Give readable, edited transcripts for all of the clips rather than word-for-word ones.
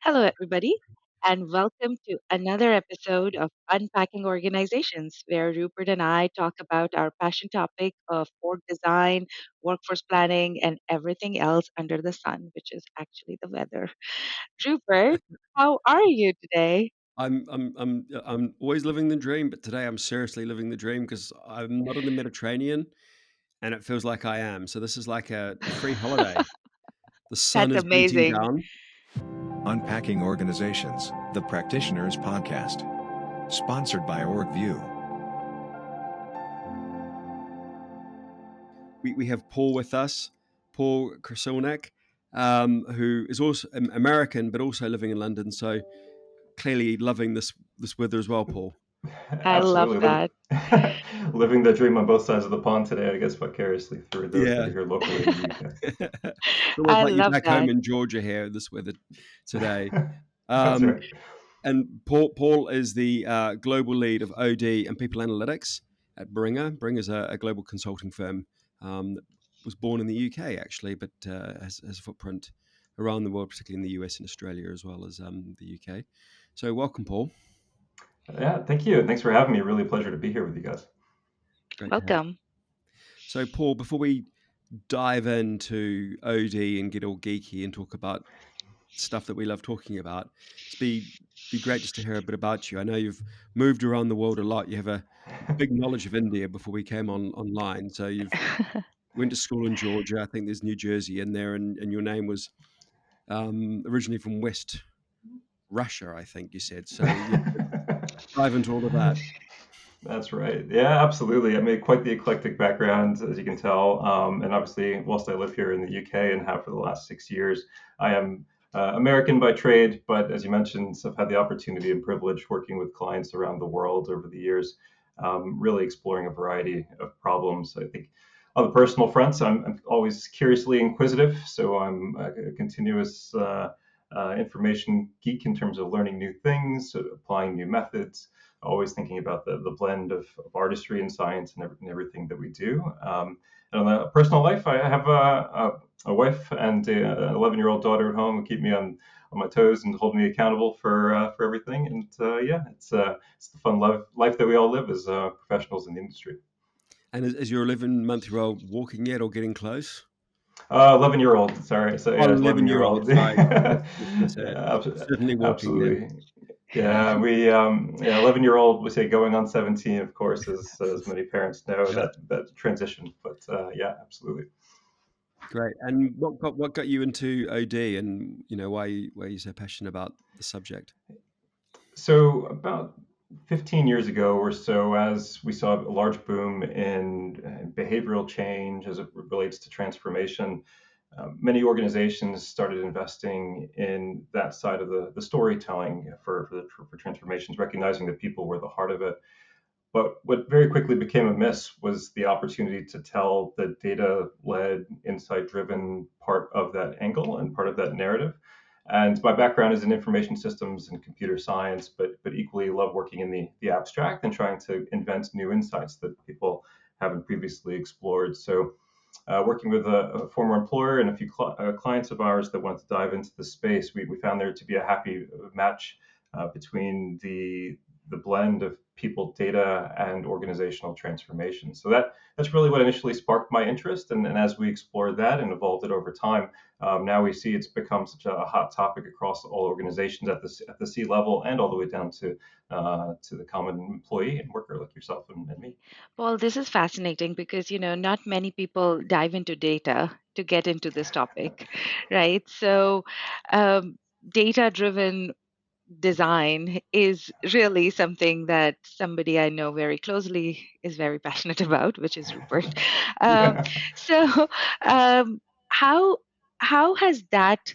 Hello, everybody, and welcome to another episode of Unpacking Organizations, where Rupert and I talk about our passion topic of org design, workforce planning, and everything else under the sun, which is actually the weather. Rupert, how are you today? I'm always living the dream, but today I'm seriously living the dream because I'm not in the Mediterranean, and it feels like I am. So this is like a free holiday. The sun That's is beating amazing. down. Unpacking Organizations, the Practitioners Podcast. Sponsored by Orgvue. We have Paul with us, Paul Krasilnick, who is also American but also living in London. So clearly loving this weather as well, Paul. I love Absolutely. that. Living the dream on both sides of the pond today, I guess, vicariously through those that Yeah. are here locally in the UK. It's almost I like you're love back home that. in Georgia here, this weather today. That's Um, right. And Paul is the global lead of OD and people analytics at Baringa. Baringa is a global consulting firm that was born in the UK, actually, but has a footprint around the world, particularly in the US and Australia, as well as the UK. So welcome, Paul. Yeah, thank you. Thanks for having me. Really a pleasure to be here with you guys. Great to have. Welcome. So, Paul, before we dive into OD and get all geeky and talk about stuff that we love talking about, be great just to hear a bit about you. I know you've moved around the world a lot. You have a big knowledge of India before we came online. So you've went to school in Georgia. I think there's New Jersey in there, and your name was originally from West Russia, I think you said. So yeah, dive into all of that. That's right. Yeah, absolutely. I mean, quite the eclectic background, as you can tell. And obviously, whilst I live here in the UK and have for the last 6 years, I am American by trade. But as you mentioned, I've had the opportunity and privilege working with clients around the world over the years, really exploring a variety of problems. I think on the personal fronts, I'm always curiously inquisitive. So I'm a continuous information geek in terms of learning new things, applying new methods, always thinking about the blend of artistry and science and everything that we do. And on a personal life, I have a wife and an 11-year-old daughter at home who keep me on my toes and hold me accountable for everything. And yeah, it's the fun life that we all live as professionals in the industry. And is your 11-month-year-old walking yet or getting close? 11-year-old, sorry. So Oh, yeah, 11-year-old. 11-year-old. Sorry, I was going to say Yeah, certainly walking then. absolutely. Yeah, yeah, 11-year-old. We say going on 17, of course, as many parents know Yeah, that transition. But yeah, absolutely. great. And what got you into OD, and why are you so passionate about the subject? So about 15 years ago or so, as we saw a large boom in behavioral change as it relates to transformation, many organizations started investing in that side of the storytelling for transformations, recognizing that people were the heart of it. But what very quickly became a miss was the opportunity to tell the data led, insight driven part of that angle and part of that narrative. And my background is in information systems and computer science, but equally love working in the abstract and trying to invent new insights that people haven't previously explored. So working with a former employer and a few clients of ours that want to dive into the space, we found there to be a happy match between the blend of people, data, and organizational transformation. So that's really what initially sparked my interest, and as we explored that and evolved it over time, now we see it's become such a hot topic across all organizations at the C level and all the way down to the common employee and worker like yourself and me. Well, this is fascinating because, not many people dive into data to get into this topic, right? So, data driven design is really something that somebody I know very closely is very passionate about, which is Rupert. Um, Yeah. so, um, how how has that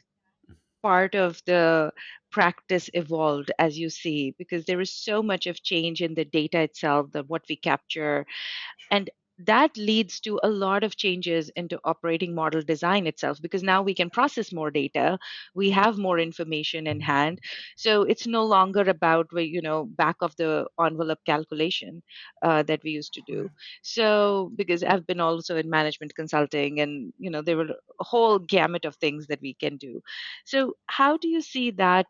part of the practice evolved as you see? Because there is so much of change in the data itself, the what we capture, and that leads to a lot of changes into operating model design itself, because now we can process more data, we have more information in hand. So it's no longer about back of the envelope calculation that we used to do. So because I've been also in management consulting, and there were a whole gamut of things that we can do. So how do you see that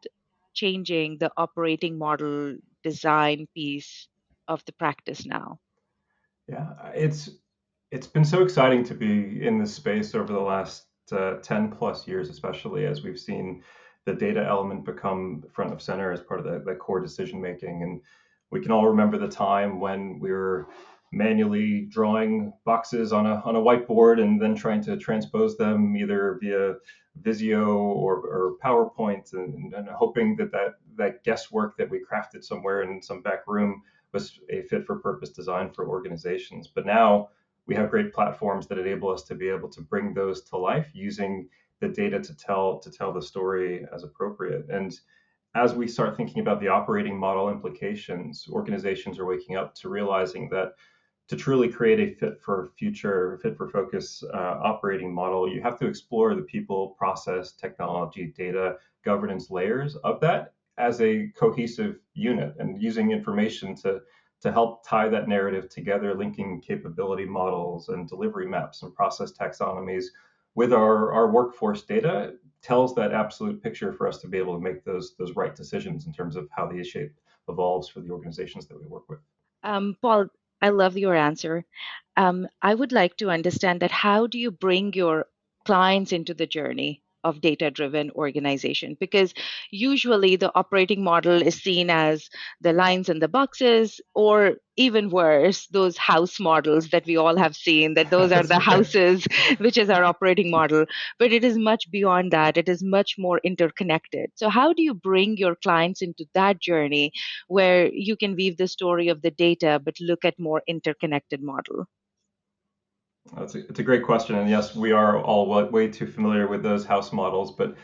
changing the operating model design piece of the practice now? Yeah, it's been so exciting to be in this space over the last 10 plus years, especially as we've seen the data element become front of center as part of the core decision making. And we can all remember the time when we were manually drawing boxes on a whiteboard and then trying to transpose them either via Visio or PowerPoint, and hoping that guesswork that we crafted somewhere in some back room was a fit for purpose design for organizations. But now we have great platforms that enable us to be able to bring those to life using the data to tell the story as appropriate. And as we start thinking about the operating model implications, organizations are waking up to realizing that to truly create a fit for focus operating model, you have to explore the people, process, technology, data, governance layers of that as a cohesive unit, and using information to help tie that narrative together, linking capability models and delivery maps and process taxonomies with our workforce data tells that absolute picture for us to be able to make those right decisions in terms of how the shape evolves for the organizations that we work with. Paul, I love your answer. I would like to understand that how do you bring your clients into the journey of data-driven organization? Because usually the operating model is seen as the lines and the boxes, or even worse, those house models that we all have seen, that those are That's the right. houses, which is our operating model. But it is much beyond that. It is much more interconnected. So how do you bring your clients into that journey where you can weave the story of the data but look at more interconnected model? It's a great question. And yes, we are all way too familiar with those house models. But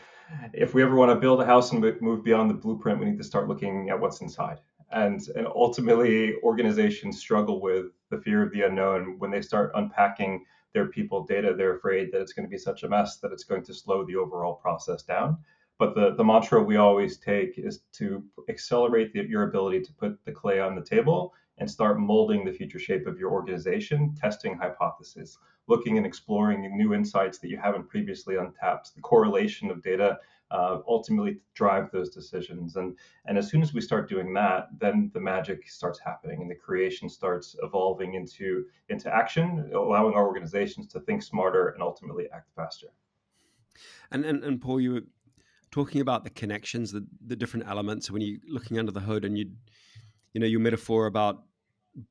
if we ever want to build a house and move beyond the blueprint, we need to start looking at what's inside. And ultimately, organizations struggle with the fear of the unknown. When they start unpacking their people data, they're afraid that it's going to be such a mess that it's going to slow the overall process down. But the mantra we always take is to accelerate your ability to put the clay on the table and start molding the future shape of your organization, testing hypotheses, looking and exploring new insights that you haven't previously untapped, the correlation of data ultimately to drive those decisions. And as soon as we start doing that, then the magic starts happening and the creation starts evolving into action, allowing our organizations to think smarter and ultimately act faster. And Paul, you were talking about the connections, the different elements. When you're looking under the hood, and your metaphor about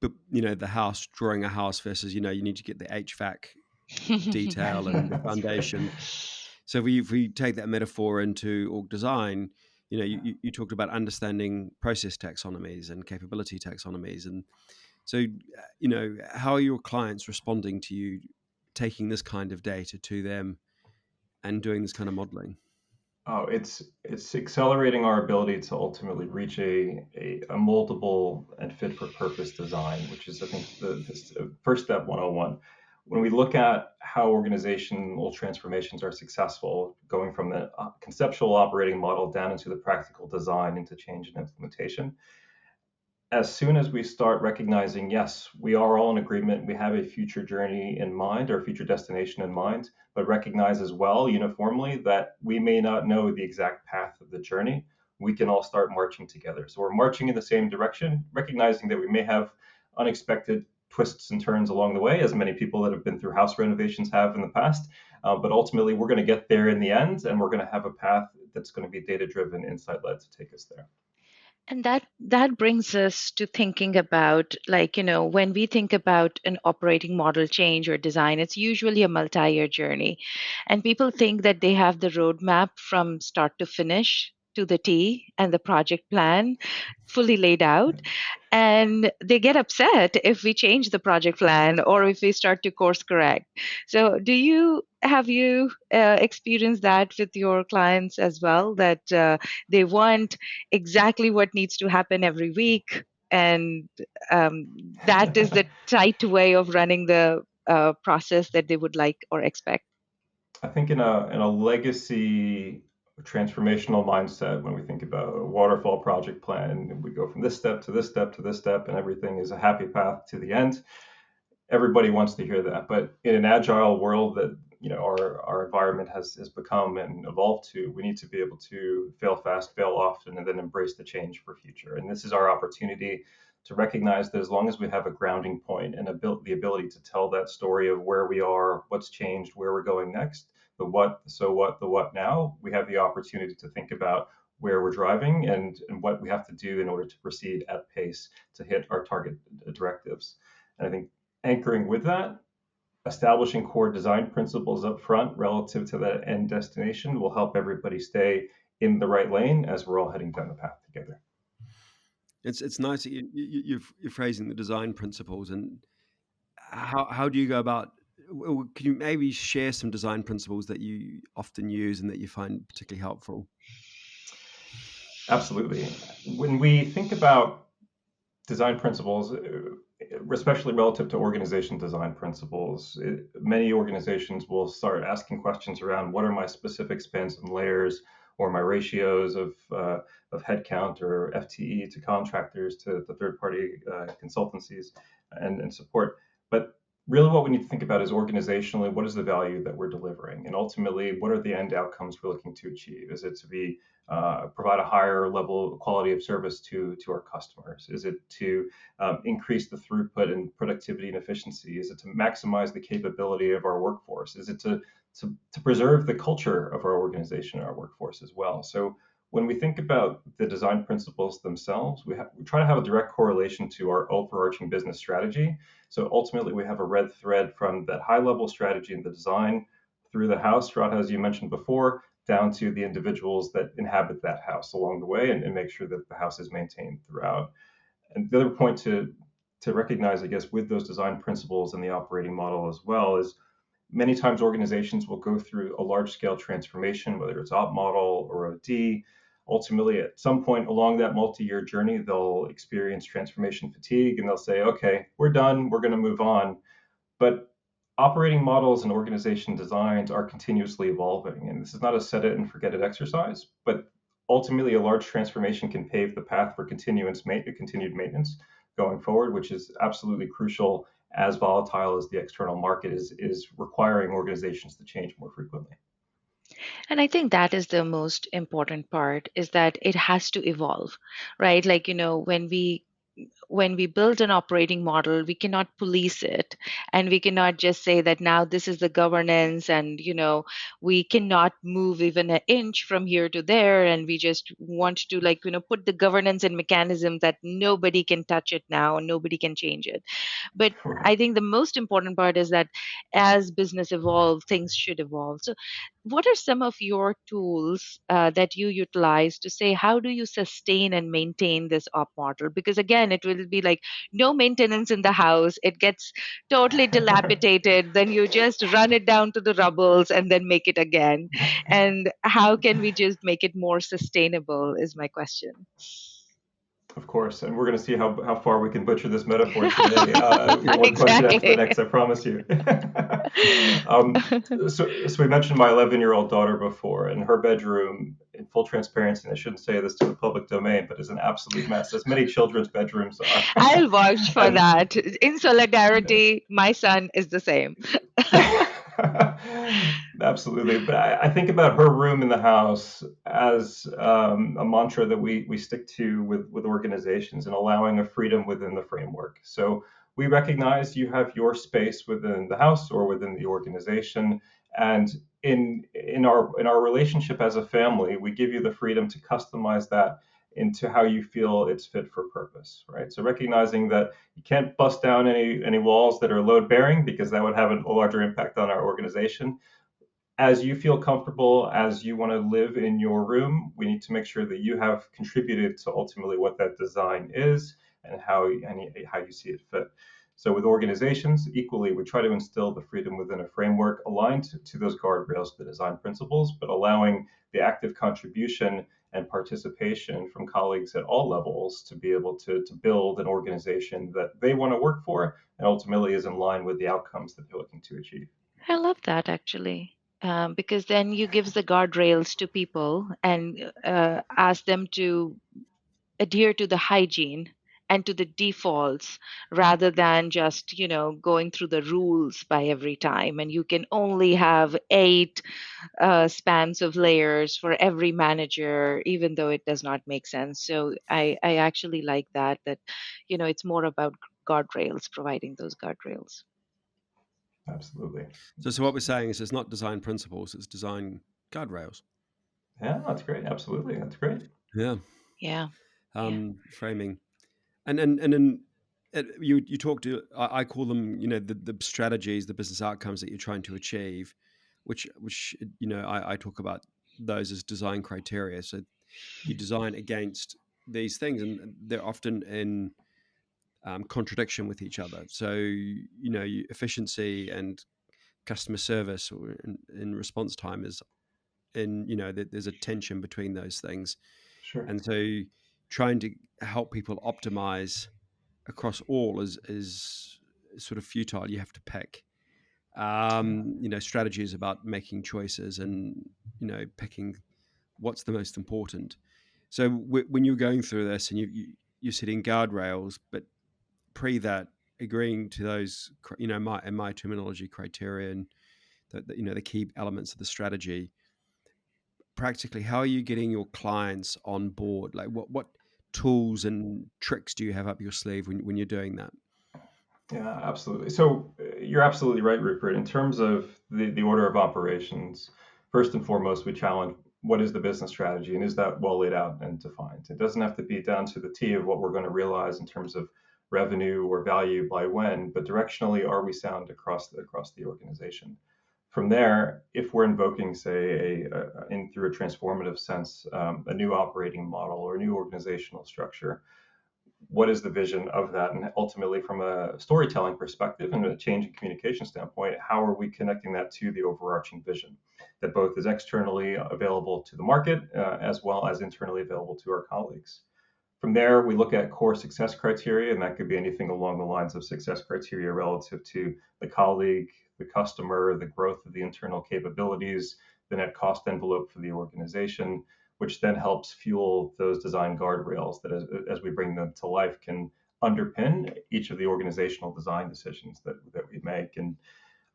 the house, drawing a house versus you need to get the HVAC detail and the That's right. foundation. So if we take that metaphor into org design, you talked about understanding process taxonomies and capability taxonomies, and so how are your clients responding to you taking this kind of data to them and doing this kind of modeling? Oh, it's accelerating our ability to ultimately reach a moldable and fit for purpose design, which is, I think, the first step 101. When we look at how organizational transformations are successful, going from the conceptual operating model down into the practical design, into change and implementation, as soon as we start recognizing, yes, we are all in agreement, we have a future journey in mind or future destination in mind, but recognize as well uniformly that we may not know the exact path of the journey, we can all start marching together. So we're marching in the same direction, recognizing that we may have unexpected twists and turns along the way, as many people that have been through house renovations have in the past. But ultimately, we're going to get there in the end, and we're going to have a path that's going to be data driven, insight led to take us there. And that brings us to thinking about, like, when we think about an operating model change or design, it's usually a multi-year journey. And people think that they have the roadmap from start to finish to the T and the project plan fully laid out. And they get upset if we change the project plan or if we start to course correct. So have you experienced that with your clients as well, that they want exactly what needs to happen every week? and that is the tight way of running the process that they would like or expect. I think in a legacy transformational mindset, when we think about a waterfall project plan, we go from this step to this step to this step, and everything is a happy path to the end. Everybody wants to hear that, but in an agile world that our environment has become and evolved to, we need to be able to fail fast, fail often, and then embrace the change for future. And this is our opportunity to recognize that as long as we have a grounding point and the ability to tell that story of where we are, what's changed, where we're going next, the what, the so what, the what now, we have the opportunity to think about where we're driving and what we have to do in order to proceed at pace to hit our target directives. And I think anchoring with that, establishing core design principles up front relative to that end destination will help everybody stay in the right lane as we're all heading down the path together. It's nice that you're phrasing the design principles, and how do you go about? Can you maybe share some design principles that you often use and that you find particularly helpful? Absolutely. When we think about design principles, especially relative to organization design principles, many organizations will start asking questions around what are my specific spans and layers, or my ratios of headcount or FTE to contractors to the third party consultancies and support. But really, what we need to think about is organizationally, what is the value that we're delivering? And ultimately, what are the end outcomes we're looking to achieve? Is it to be provide a higher level of quality of service to our customers? Is it to increase the throughput and productivity and efficiency? Is it to maximize the capability of our workforce? Is it to preserve the culture of our organization and our workforce as well? So when we think about the design principles themselves, we try to have a direct correlation to our overarching business strategy. So ultimately, we have a red thread from that high level strategy and the design through the house, Shradha, as you mentioned before, down to the individuals that inhabit that house along the way, and make sure that the house is maintained throughout. And the other point to recognize, I guess, with those design principles and the operating model as well, is many times organizations will go through a large scale transformation, whether it's op model or OD. Ultimately, at some point along that multi-year journey, they'll experience transformation fatigue and they'll say, okay, we're done, we're going to move on. But operating models and organization designs are continuously evolving. And this is not a set it and forget it exercise, but ultimately a large transformation can pave the path for continued maintenance going forward, which is absolutely crucial as volatile as the external market is requiring organizations to change more frequently. And I think that is the most important part, is that it has to evolve, right? Like, when we build an operating model, we cannot police it, and we cannot just say that now this is the governance, and we cannot move even an inch from here to there, and we just want to, like, put the governance and mechanism that nobody can touch it now and nobody can change it. But Right. I think the most important part is that as business evolve, things should evolve. So what are some of your tools that you utilize to say, how do you sustain and maintain this op model? Because again, it will be like no maintenance in the house. It gets totally dilapidated. Then you just run it down to the rubbles and then make it again. And how can we just make it more sustainable is my question. Of course, and we're going to see how far we can butcher this metaphor today. One question after the Exactly. next, I promise you. So we mentioned my 11-year-old daughter before, and her bedroom, in full transparency, and I shouldn't say this to the public domain, but is an absolute mess, as many children's bedrooms are. I'll vouch for And that. In solidarity, my son is the same. absolutely. But I think about her room in the house as a mantra that we stick to with organizations, and allowing a freedom within the framework. So we recognize you have your space within the house or within the organization. And in our relationship as a family, we give you the freedom to customize that into how you feel it's fit for purpose, right? So recognizing that you can't bust down any walls that are load bearing, because that would have a larger impact on our organization. As you feel comfortable, as you want to live in your room, we need to make sure that you have contributed to ultimately what that design is and how you see it fit. So with organizations, equally, we try to instill the freedom within a framework aligned to those guardrails, the design principles, but allowing the active contribution and participation from colleagues at all levels to be able to build an organization that they want to work for and ultimately is in line with the outcomes that they're looking to achieve. I love that actually, because then you gives the guardrails to people and ask them to adhere to the hygiene and to the defaults rather than just going through the rules by every time, and you can only have 8 spans of layers for every manager, even though it does not make sense. So I actually like that it's more about guardrails, providing those guardrails. Absolutely. So what we're saying is it's not design principles, it's design guardrails. Yeah, that's great. Absolutely. That's great. Yeah. Yeah. Yeah. Framing. And then you talk to, I call them, the strategies, the business outcomes that you're trying to achieve, which I talk about those as design criteria. So you design against these things, and they're often in contradiction with each other. So efficiency and customer service or in response time is there's a tension between those things, Sure. and so trying to help people optimize across all is sort of futile. You have to pick. Yeah. Strategy is about making choices and picking what's the most important. So when you're going through this and you're setting guardrails, but pre that agreeing to those, in my terminology, criteria and the key elements of the strategy. Practically, how are you getting your clients on board? Like what tools and tricks do you have up your sleeve when you're doing that? Yeah, absolutely. So you're absolutely right, Rupert. In terms of the order of operations, first and foremost, we challenge what is the business strategy and is that well laid out and defined? It doesn't have to be down to the T of what we're going to realize in terms of revenue or value by when, but directionally, are we sound across the organization? From there, if we're invoking, say, in through a transformative sense, a new operating model or a new organizational structure, what is the vision of that? And ultimately, from a storytelling perspective and a change in communication standpoint, how are we connecting that to the overarching vision that both is externally available to the market as well as internally available to our colleagues? From there, we look at core success criteria, and that could be anything along the lines of success criteria relative to the colleague, the customer, the growth of the internal capabilities, the net cost envelope for the organization, which then helps fuel those design guardrails that, as we bring them to life, can underpin each of the organizational design decisions that we make. And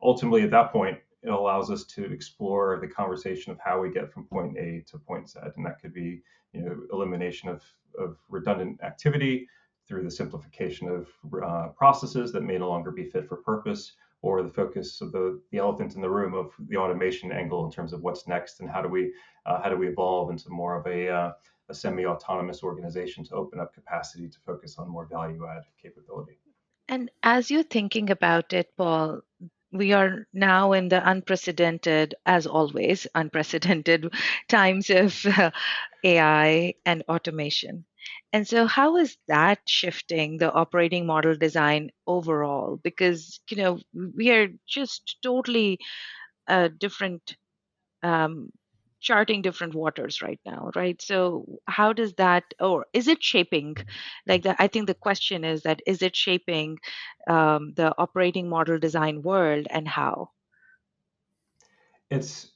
ultimately, at that point, it allows us to explore the conversation of how we get from point A to point Z, and that could be elimination of redundant activity through the simplification of processes that may no longer be fit for purpose, or the focus of the elephant in the room of the automation angle in terms of what's next and how do we evolve into more of a semi-autonomous organization to open up capacity to focus on more value add capability. And as you're thinking about it, Paul, we are now in the unprecedented, as always, unprecedented times of AI and automation. And so, how is that shifting the operating model design overall? Because, we are just totally different, um, charting different waters right now, right? So, how does that, or is it shaping, like that? I think the question is that is it shaping the operating model design world, and how? It's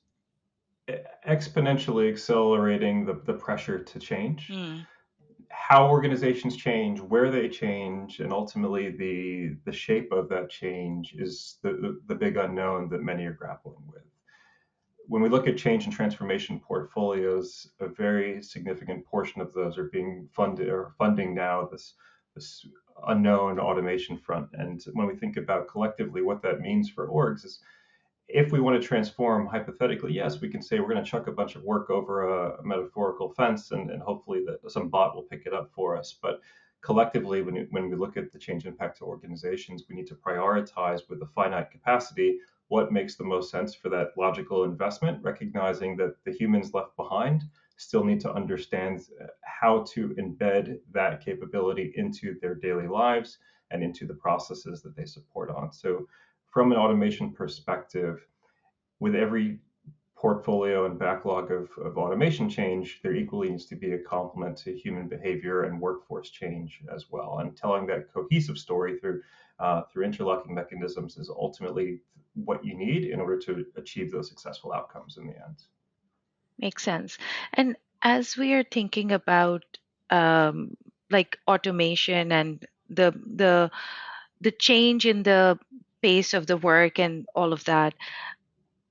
exponentially accelerating the pressure to change. Mm, How organizations change, where they change, and ultimately the shape of that change is the big unknown that many are grappling with. When we look at change and transformation portfolios, a very significant portion of those are being funded or funding now this unknown automation front. And when we think about collectively what that means for orgs is if we want to transform hypothetically, yes, we can say we're going to chuck a bunch of work over a metaphorical fence and hopefully that some bot will pick it up for us. But collectively, when we look at the change impact to organizations, we need to prioritize with the finite capacity what makes the most sense for that logical investment, recognizing that the humans left behind still need to understand how to embed that capability into their daily lives and into the processes that they support on. So from an automation perspective, with every portfolio and backlog of automation change, there equally needs to be a complement to human behavior and workforce change as well. And telling that cohesive story through interlocking mechanisms is ultimately what you need in order to achieve those successful outcomes in the end. Makes sense. And as we are thinking about um, like automation and the change in the pace of the work and all of that,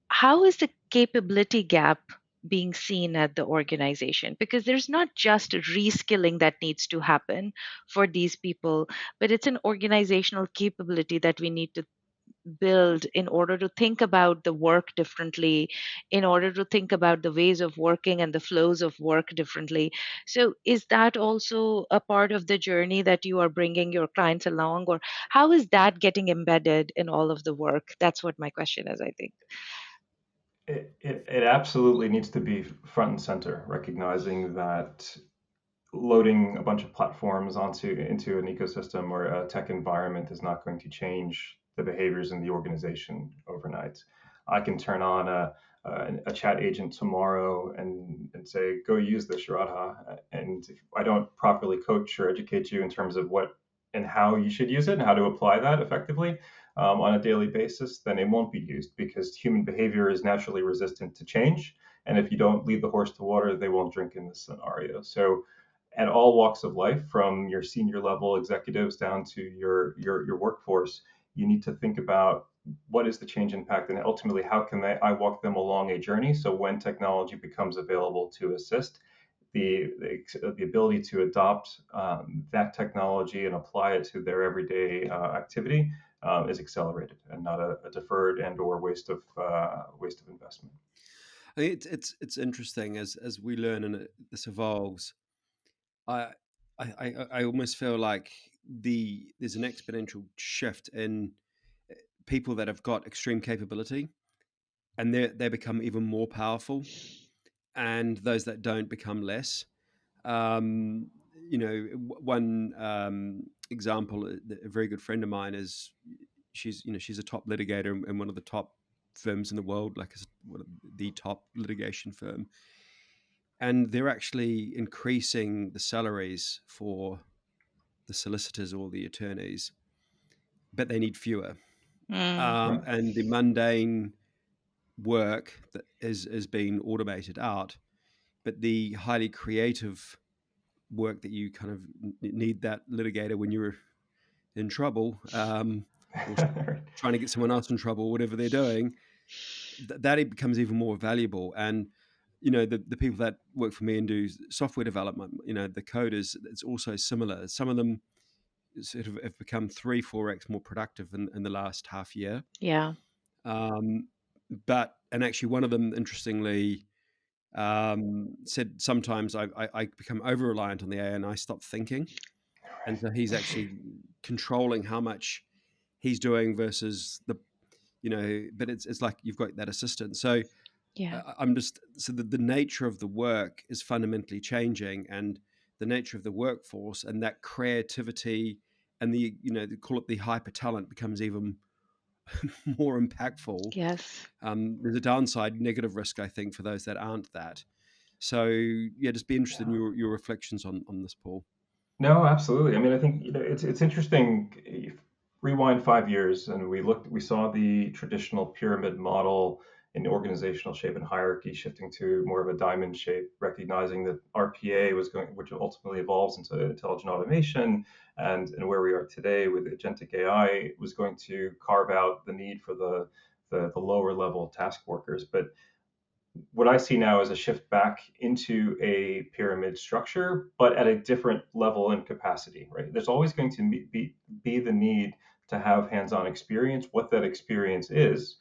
how is the capability gap being seen at the organization? Because there's not just reskilling that needs to happen for these people, but it's an organizational capability that we need to build in order to think about the work differently, in order to think about the ways of working and the flows of work differently. So, is that also a part of the journey that you are bringing your clients along, or how is that getting embedded in all of the work? That's what my question is, I think. It absolutely needs to be front and center, recognizing that loading a bunch of platforms into an ecosystem or a tech environment is not going to change the behaviors in the organization overnight. I can turn on a chat agent tomorrow and say, go use this, Shradha. And if I don't properly coach or educate you in terms of what and how you should use it and how to apply that effectively on a daily basis, then it won't be used because human behavior is naturally resistant to change. And if you don't lead the horse to water, they won't drink in this scenario. So at all walks of life, from your senior level executives down to your workforce, you need to think about what is the change impact and ultimately how can I walk them along a journey. So when technology becomes available to assist, the ability to adopt that technology and apply it to their everyday activity is accelerated and not a deferred and or waste of investment. I mean, it's interesting as we learn and this evolves. I, I almost feel like there's an exponential shift in people that have got extreme capability, and they become even more powerful, and those that don't become less. Um, one example, a very good friend of mine is she's a top litigator in one of the top firms in the world, like one of the top litigation firm, and they're actually increasing the salaries for the solicitors or the attorneys, but they need fewer. Mm, Right. And the mundane work that is being automated out, but the highly creative work that you kind of need that litigator when you're in trouble, or Right. trying to get someone else in trouble, whatever they're doing, that it becomes even more valuable. And the people that work for me and do software development, the coders, it's also similar. Some of them sort of have become 3-4x more productive in the last half year. yeah. Um, and actually, one of them, interestingly, said sometimes I become over reliant on the AI and I stop thinking. And so he's actually controlling how much he's doing versus but it's like you've got that assistant. So Yeah. I'm just, so the nature of the work is fundamentally changing, and the nature of the workforce and that creativity and they call it the hyper talent becomes even more impactful. Yes. There's a downside negative risk, I think, for those that aren't that. So yeah, just be interested in Yeah. your reflections on this, Paul. No, absolutely. I mean, I think it's interesting. Rewind 5 years, and we saw the traditional pyramid model in organizational shape and hierarchy shifting to more of a diamond shape, recognizing that RPA was going, which ultimately evolves into intelligent automation, and where we are today with agentic AI was going to carve out the need for the lower level task workers. But what I see now is a shift back into a pyramid structure, but at a different level and capacity, right? There's always going to be the need to have hands-on experience. What that experience is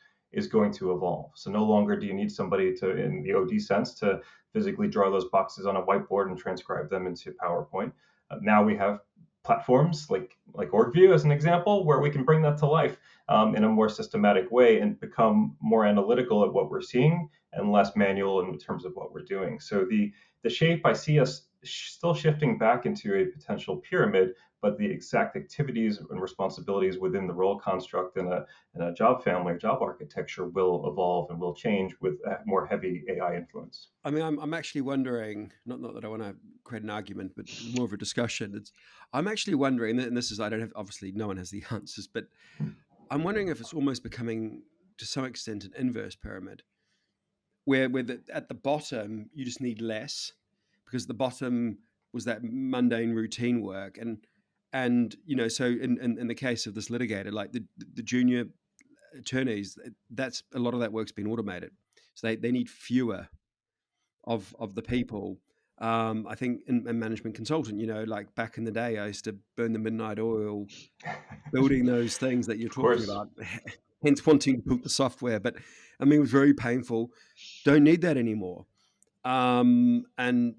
going to evolve. So no longer do you need somebody to, in the OD sense, to physically draw those boxes on a whiteboard and transcribe them into PowerPoint. Now we have platforms like Orgvue as an example, where we can bring that to life in a more systematic way and become more analytical at what we're seeing and less manual in terms of what we're doing. So the shape I see us still shifting back into a potential pyramid, but the exact activities and responsibilities within the role construct in a job family or job architecture will evolve and will change with more heavy AI influence. I mean, I'm actually wondering, not that I want to create an argument, but more of a discussion. I'm actually wondering, and this is, I don't have, obviously no one has the answers, but I'm wondering if it's almost becoming, to some extent, an inverse pyramid, where at the bottom you just need less, because the bottom was that mundane routine work, and so in the case of this litigator, like the junior attorneys, that's a lot of that work's been automated, so they need fewer of the people. I think in management consultant, like back in the day, I used to burn the midnight oil building those things that you're Of talking course. about, hence wanting to build the software. But I mean, it was very painful. Don't need that anymore. And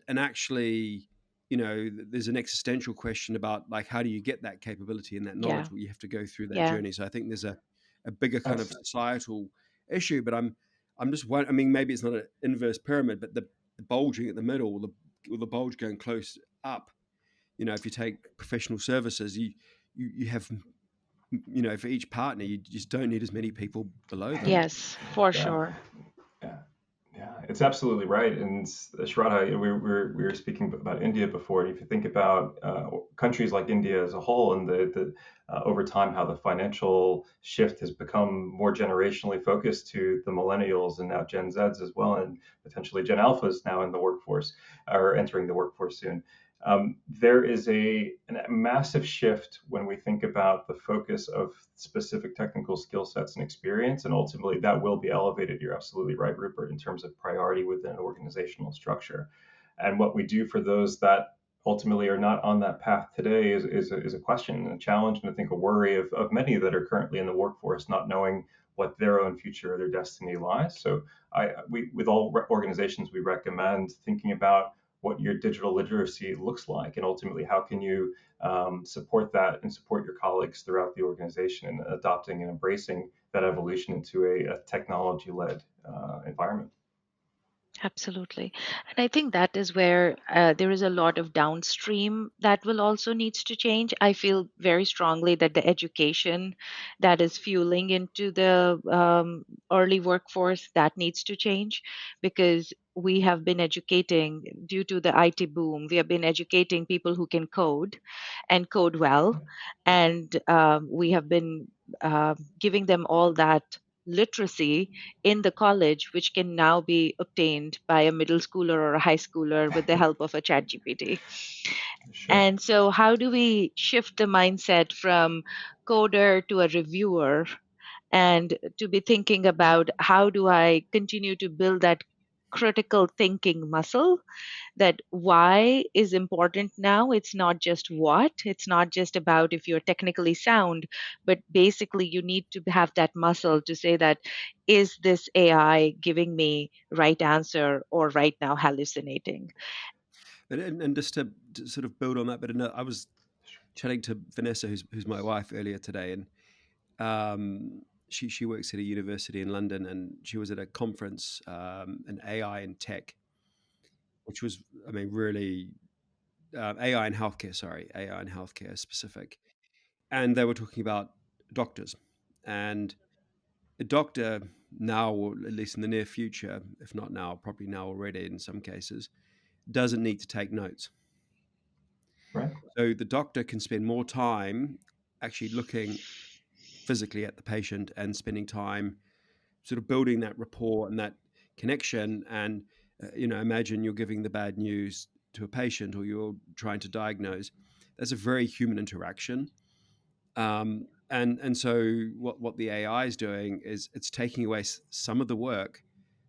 actually, there's an existential question about, like, how do you get that capability and that Yeah. knowledge? Well, you have to go through that Yeah. journey. So I think there's a bigger kind of That's societal issue. But I'm just one. I mean, maybe it's not an inverse pyramid, but the bulging at the middle, or the bulge going close up. If you take professional services, you have, for each partner, you just don't need as many people below them. Yes, for yeah. sure. Yeah. Yeah, it's absolutely right. And Shradha, we were speaking about India before. And if you think about countries like India as a whole, and the over time how the financial shift has become more generationally focused to the millennials and now Gen Zs as well, and potentially Gen Alphas now in the workforce or entering the workforce soon. There is a massive shift when we think about the focus of specific technical skill sets and experience, and ultimately that will be elevated. You're absolutely right, Rupert, in terms of priority within an organizational structure. And what we do for those that ultimately are not on that path today is a question and a challenge, and I think a worry of many that are currently in the workforce, not knowing what their own future or their destiny lies. So we, with all organizations, we recommend thinking about what your digital literacy looks like, and ultimately how can you support that and support your colleagues throughout the organization in adopting and embracing that evolution into a technology-led environment. Absolutely. And I think that is where there is a lot of downstream that will also needs to change. I feel very strongly that the education that is fueling into the early workforce, that needs to change, because we have been educating, due to the IT boom, we have been educating people who can code and code well. And we have been giving them all that literacy in the college, which can now be obtained by a middle schooler or a high schooler with the help of a chat GPT. Sure. And so, how do we shift the mindset from coder to a reviewer, and to be thinking about how do I continue to build that critical thinking muscle? That why is important now. It's not just what, it's not just about if you're technically sound, but basically you need to have that muscle to say that, is this AI giving me right answer or right now hallucinating? And just to sort of build on that, but I was chatting to Vanessa, who's my wife, earlier today, and she works at a university in London, and she was at a conference, an AI in tech, which was, I mean, really AI in healthcare. Sorry, AI in healthcare specific, and they were talking about doctors, and a doctor now, or at least in the near future, if not now, probably now already in some cases, doesn't need to take notes. Right. So the doctor can spend more time actually looking physically at the patient and spending time sort of building that rapport and that connection. And imagine you're giving the bad news to a patient, or you're trying to diagnose. That's a very human interaction. And so what the AI is doing is it's taking away some of the work,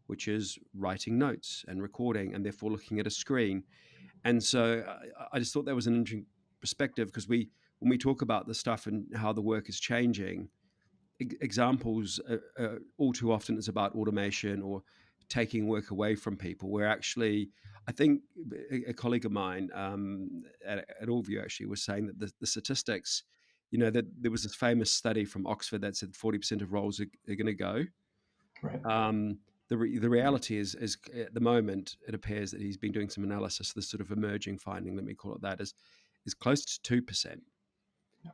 which is writing notes and recording, and therefore looking at a screen. And so I just thought that was an interesting perspective, because when we talk about the stuff and how the work is changing, examples all too often is about automation or taking work away from people. Where actually, I think a colleague of mine at Orgvue actually was saying that the statistics, that there was this famous study from Oxford that said 40% of roles are going to go. Right. the reality is at the moment, it appears that he's been doing some analysis. This sort of emerging finding, let me call it that, is close to 2%.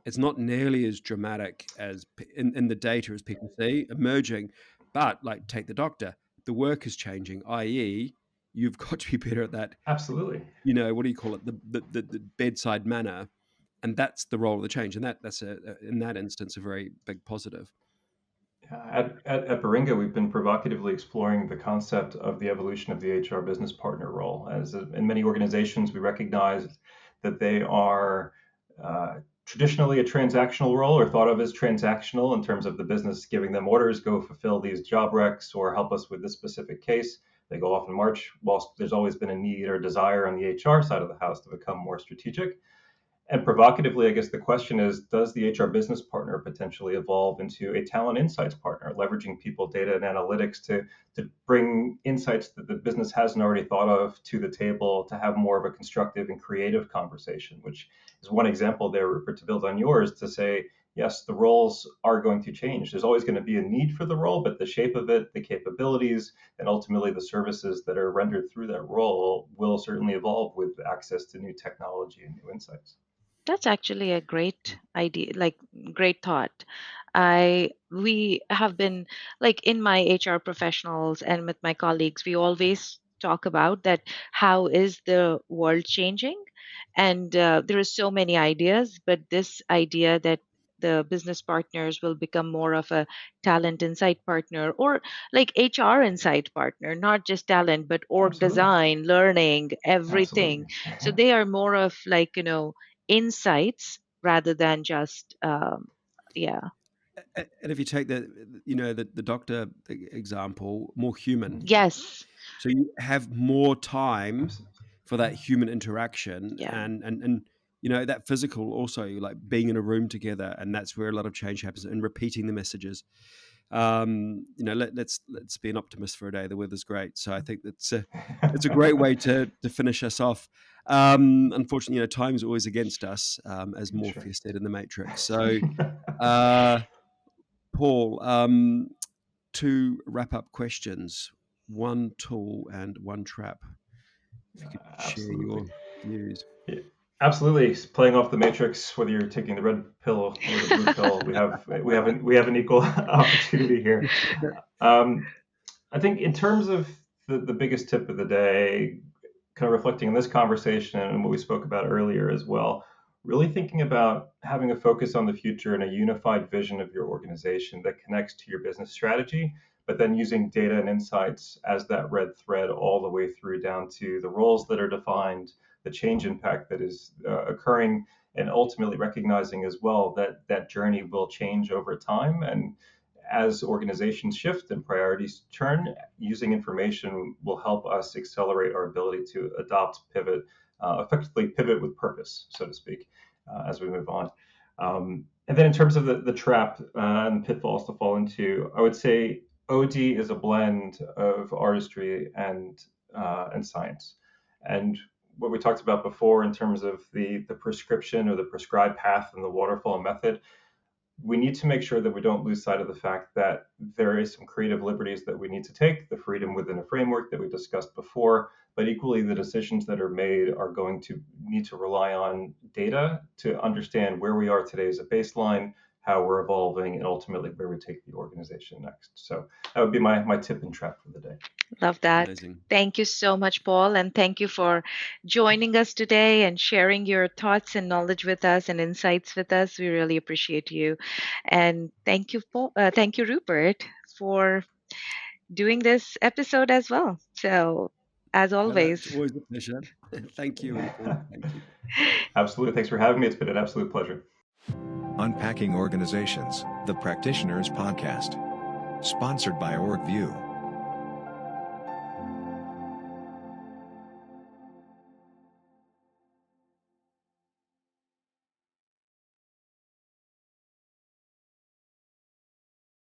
It's not nearly as dramatic as in the data as people see emerging, but like take the doctor, the work is changing, i.e., you've got to be better at that. Absolutely. What do you call it? The bedside manner, and that's the role of the change, and that's in that instance a very big positive. At Baringa, we've been provocatively exploring the concept of the evolution of the HR business partner role. As in many organizations, we recognize that they are traditionally a transactional role, or thought of as transactional in terms of the business giving them orders, go fulfill these job recs or help us with this specific case. They go off and march, whilst there's always been a need or desire on the HR side of the house to become more strategic. And provocatively, I guess the question is, does the HR business partner potentially evolve into a talent insights partner, leveraging people, data, and analytics to bring insights that the business hasn't already thought of to the table, to have more of a constructive and creative conversation, which is one example there, Rupert, to build on yours, to say, yes, the roles are going to change. There's always going to be a need for the role, but the shape of it, the capabilities, and ultimately the services that are rendered through that role will certainly evolve with access to new technology and new insights. That's actually a great idea, like great thought. We have been like in my HR professionals and with my colleagues, we always talk about that how is the world changing? And there are so many ideas, but this idea that the business partners will become more of a talent insight partner or like HR insight partner, not just talent, but org Absolutely. design, learning, everything. Absolutely. So they are more of like, insights rather than just yeah. And if you take the doctor example, more human, Yes. so you have more time Absolutely. for that Yeah. human interaction, Yeah. and that physical also, like being in a room together, and that's where a lot of change happens, and repeating the messages. Let's be an optimist for a day. The weather's great, so I think it's a great way to finish us off. Unfortunately, time's always against us, as Sure. Morpheus said in the Matrix. So, Paul, two wrap up questions: one tool and one trap. If you could share Absolutely. your views. Yeah, absolutely. Playing off the matrix, whether you're taking the red pill or the blue pill, we have an equal opportunity here. Um, I think in terms of the biggest tip of the day, kind of reflecting on this conversation and what we spoke about earlier as well, really thinking about having a focus on the future and a unified vision of your organization that connects to your business strategy, but then using data and insights as that red thread all the way through down to the roles that are defined, the change impact that is occurring, and ultimately recognizing as well that that journey will change over time. And as organizations shift and priorities turn, using information will help us accelerate our ability to adopt, pivot, effectively pivot with purpose, so to speak, as we move on. And then in terms of the trap and pitfalls to fall into, I would say OD is a blend of artistry and science. And what we talked about before in terms of the prescription or the prescribed path and the waterfall method, we need to make sure that we don't lose sight of the fact that there is some creative liberties that we need to take, the freedom within a framework that we discussed before, but equally the decisions that are made are going to need to rely on data to understand where we are today as a baseline, how we're evolving, and ultimately where we take the organization next. So that would be my tip and trap for the day. Love that. Amazing. Thank you so much, Paul, and thank you for joining us today and sharing your thoughts and knowledge with us and insights with us. We really appreciate you. And thank you, Paul. Thank you, Rupert, for doing this episode as well. So, as It's always, always a pleasure. Thank you, and Paul, thank you. Absolutely. Thanks for having me. It's been an absolute pleasure. Unpacking Organizations, the Practitioners Podcast. Sponsored by Orgvue.